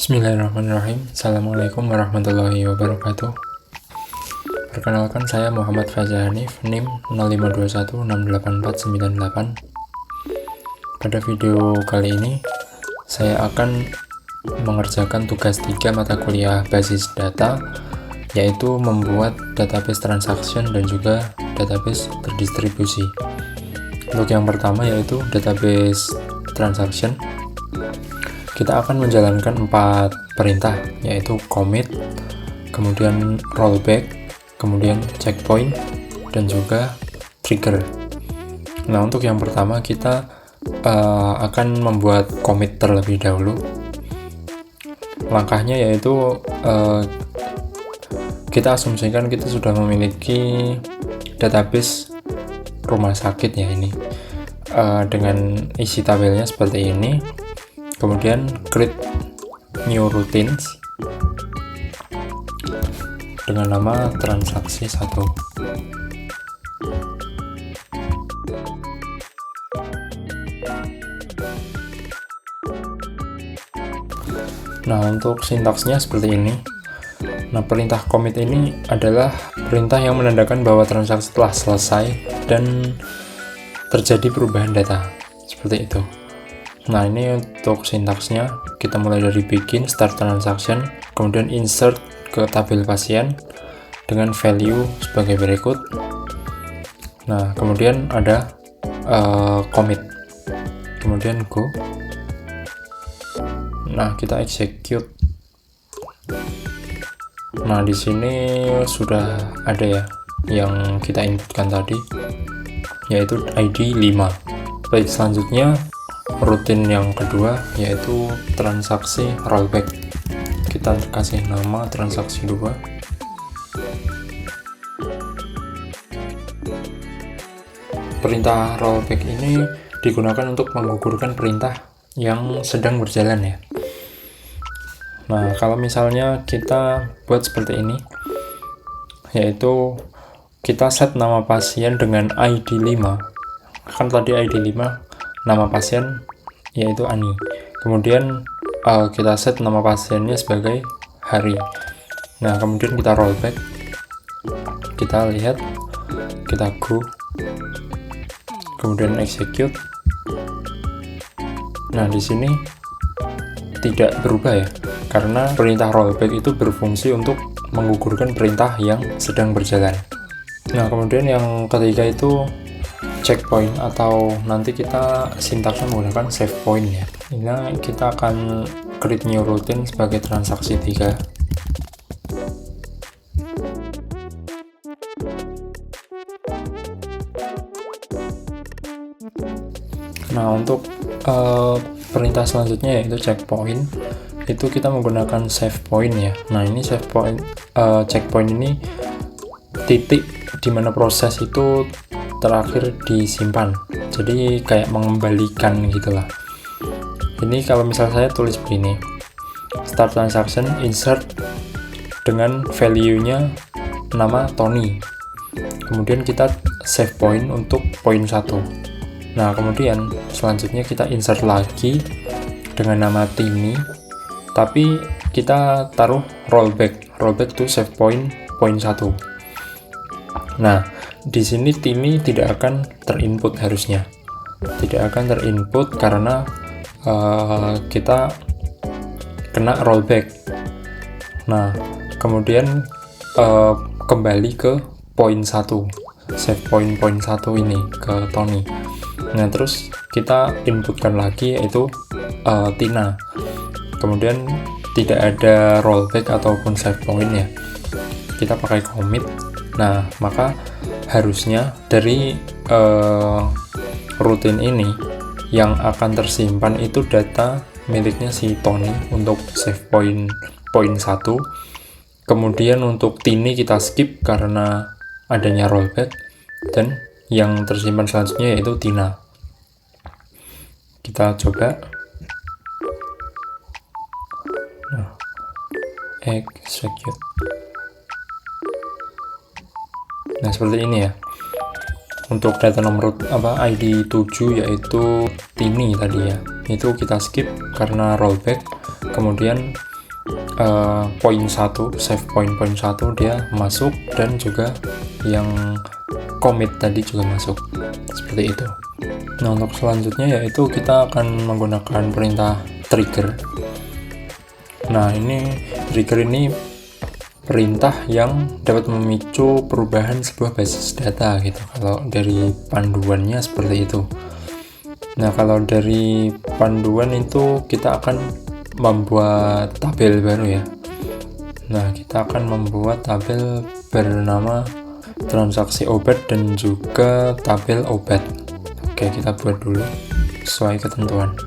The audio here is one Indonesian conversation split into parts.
Bismillahirrahmanirrahim. Assalamualaikum warahmatullahi wabarakatuh. Perkenalkan, saya Muhammad Faza Hanif, NIM 0521684988. Pada video kali ini, saya akan mengerjakan tugas 3 mata kuliah basis data, yaitu membuat database transaction dan juga database terdistribusi. Untuk yang pertama yaitu database transaction, kita akan menjalankan 4 perintah, yaitu commit, kemudian rollback, kemudian checkpoint, dan juga trigger. Nah, untuk yang pertama kita akan membuat commit terlebih dahulu. Langkahnya yaitu kita asumsikan kita sudah memiliki database rumah sakit ya ini, dengan isi tabelnya seperti ini. Kemudian create new routines dengan nama transaksi 1. Nah, untuk sintaksnya seperti ini. Nah, perintah commit ini adalah perintah yang menandakan bahwa transaksi telah selesai dan terjadi perubahan data, seperti itu. Nah, ini untuk sintaksnya, kita mulai dari begin, start transaction, kemudian insert ke tabel pasien dengan value sebagai berikut. Nah, kemudian ada commit, kemudian go. Nah, kita execute. Nah, di sini sudah ada ya yang kita inputkan tadi, yaitu ID 5. Baik, selanjutnya rutin yang kedua yaitu transaksi rollback. Kita kasih nama transaksi 2. Perintah rollback ini digunakan untuk menggugurkan perintah yang sedang berjalan ya. Nah, kalau misalnya kita buat seperti ini, yaitu kita set nama pasien dengan ID 5. Kan tadi ID 5 nama pasien yaitu Ani. Kemudian kita set nama pasiennya sebagai Hari. Nah, kemudian kita rollback. Kita lihat, kita go. Kemudian execute. Nah, di sini tidak berubah ya, karena perintah rollback itu berfungsi untuk menggugurkan perintah yang sedang berjalan. Nah, kemudian yang ketiga itu checkpoint, atau nanti kita sintaksnya menggunakan save point ya. Ini kita akan create new routine sebagai transaksi 3. Nah, untuk perintah selanjutnya yaitu checkpoint, itu kita menggunakan save point ya. Nah, ini save point, checkpoint ini titik di mana proses itu terakhir disimpan, jadi kayak mengembalikan gitulah. Ini kalau misal saya tulis begini, start transaction, insert dengan value-nya nama Tony, kemudian kita save point untuk point 1. Nah, kemudian selanjutnya kita insert lagi dengan nama Tini, tapi kita taruh rollback to save point 1. Nah, di sini Tini tidak akan terinput, harusnya tidak akan terinput karena kita kena rollback. Nah, kemudian kembali ke point 1, save point 1 ini ke Tony. Nah, terus kita inputkan lagi yaitu Tina. Kemudian tidak ada rollback ataupun save point ya. Kita pakai commit. Nah, maka harusnya dari rutin ini yang akan tersimpan itu data miliknya si Tony untuk save point 1. Kemudian untuk Tini kita skip karena adanya rollback, dan yang tersimpan selanjutnya yaitu Tina. Kita coba. Nah, execute. Nah, seperti ini ya. Untuk data nomor ID 7 yaitu Tini tadi ya, itu kita skip karena rollback. Kemudian poin 1, save poin 1 dia masuk, dan juga yang commit tadi juga masuk, seperti itu. Nah, untuk selanjutnya yaitu kita akan menggunakan perintah trigger. Nah, ini trigger ini perintah yang dapat memicu perubahan sebuah basis data gitu, kalau dari panduannya seperti itu. Nah, kalau dari panduan itu kita akan membuat tabel baru ya. Nah, kita akan membuat tabel bernama transaksi obat dan juga tabel obat. Oke, kita buat dulu sesuai ketentuan.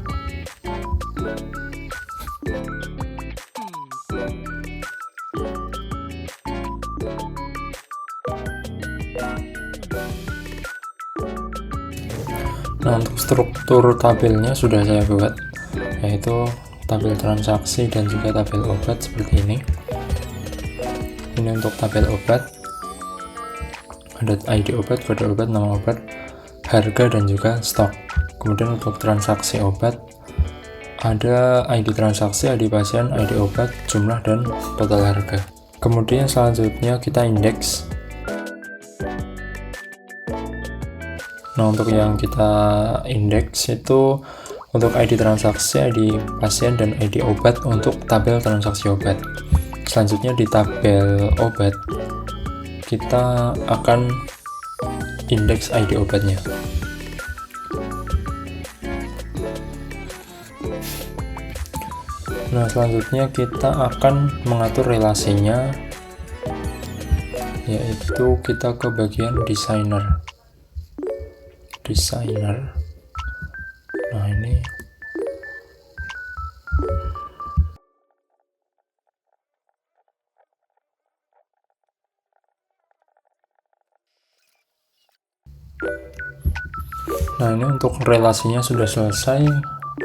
Nah, untuk struktur tabelnya sudah saya buat, yaitu tabel transaksi dan juga tabel obat seperti ini. Ini untuk tabel obat, ada ID obat, kode obat, nama obat, harga, dan juga stok. Kemudian untuk transaksi obat, ada ID transaksi, ID pasien, ID obat, jumlah, dan total harga. Kemudian selanjutnya kita indeks. Nah, untuk yang kita indeks itu untuk ID transaksi, ID pasien, dan ID obat untuk tabel transaksi obat. Selanjutnya di tabel obat, kita akan indeks ID obatnya. Nah, selanjutnya kita akan mengatur relasinya, yaitu kita ke bagian designer. Nah, ini untuk relasinya sudah selesai.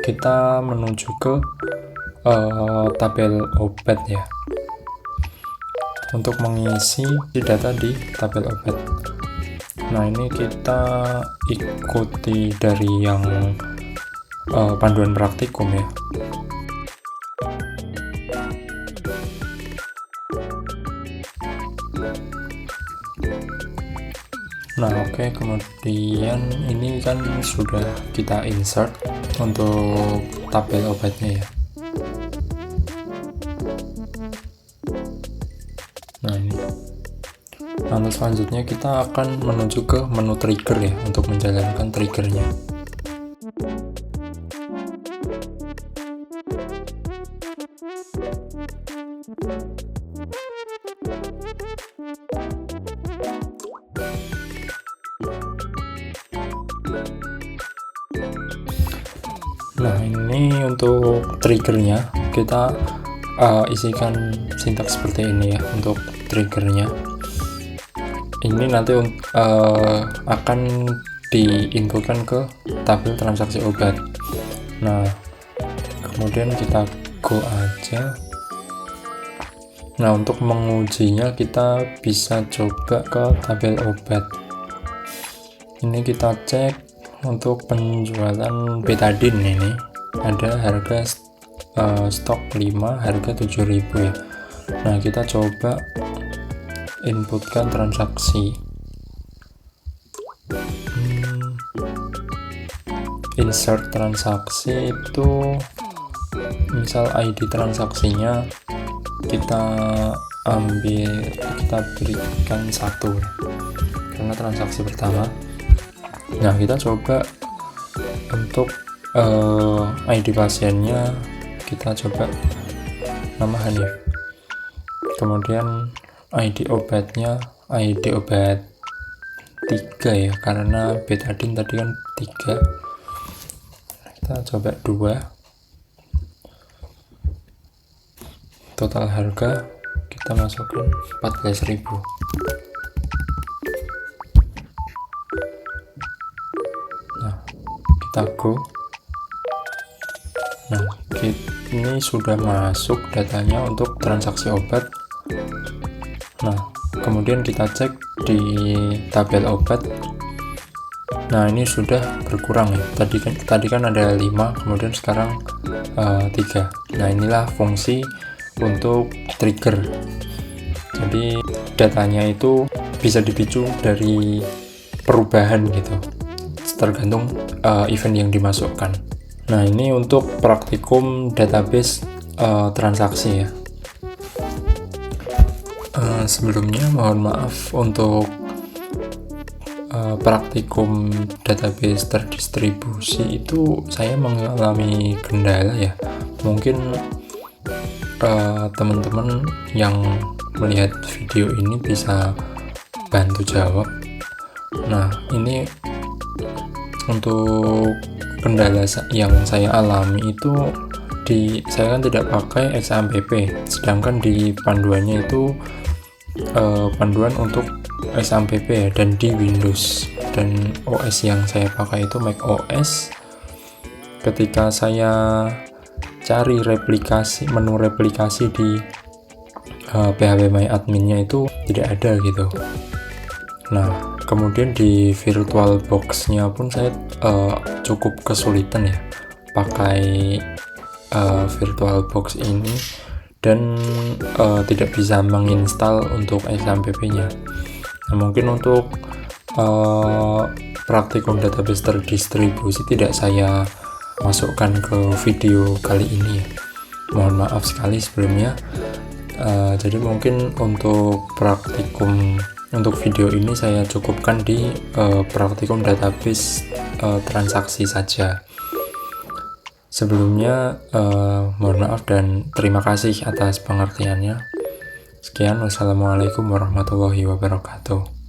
Kita menuju ke tabel obat ya, untuk mengisi data di tabel obat. Nah, ini kita ikuti dari yang panduan praktikum ya. Nah, oke, kemudian ini kan sudah kita insert untuk tabel obatnya ya. Nah, ini. Lalu selanjutnya kita akan menuju ke menu trigger ya, untuk menjalankan triggernya. Nah, ini untuk triggernya kita isikan sintaks seperti ini ya untuk triggernya. Ini nanti akan diinputkan ke tabel transaksi obat. Nah, kemudian kita go aja. Nah, untuk mengujinya kita bisa coba ke tabel obat. Ini kita cek untuk penjualan betadine. Ini ada harga stok 5, harga 7.000 ya. Nah, kita coba inputkan transaksi. Insert transaksi itu misal ID transaksinya kita berikan 1 karena transaksi pertama. Nah, kita coba untuk ID pasiennya kita coba nama Hanif, kemudian ID obatnya ID obat 3 ya, karena betadine tadi kan 3. Kita coba 2. Total harga kita masukkan 14.000. Nah, kita go. Nah, ini sudah masuk datanya untuk transaksi obat. Nah, kemudian kita cek di tabel obat. Nah, ini sudah berkurang ya. Tadi kan ada 5, kemudian sekarang 3. Nah, inilah fungsi untuk trigger. Jadi datanya itu bisa dipicu dari perubahan gitu, tergantung event yang dimasukkan. Nah, ini untuk praktikum database transaksi ya. Sebelumnya mohon maaf untuk praktikum database terdistribusi itu saya mengalami kendala ya. Mungkin teman-teman yang melihat video ini bisa bantu jawab. Nah, ini untuk kendala yang saya alami itu saya kan tidak pakai XAMPP, sedangkan di panduannya itu panduan untuk XAMPP ya, dan di Windows, dan OS yang saya pakai itu Mac OS. Ketika saya cari menu replikasi di phpMyAdmin-nya itu tidak ada gitu. Nah, kemudian di VirtualBox-nya pun saya cukup kesulitan ya pakai VirtualBox ini, dan tidak bisa menginstal untuk XAMPP-nya. Nah, mungkin untuk praktikum database terdistribusi tidak saya masukkan ke video kali ini ya. Mohon maaf sekali sebelumnya. Jadi mungkin untuk video ini saya cukupkan di praktikum database transaksi saja. Sebelumnya mohon maaf dan terima kasih atas pengertiannya. Sekian, wassalamualaikum warahmatullahi wabarakatuh.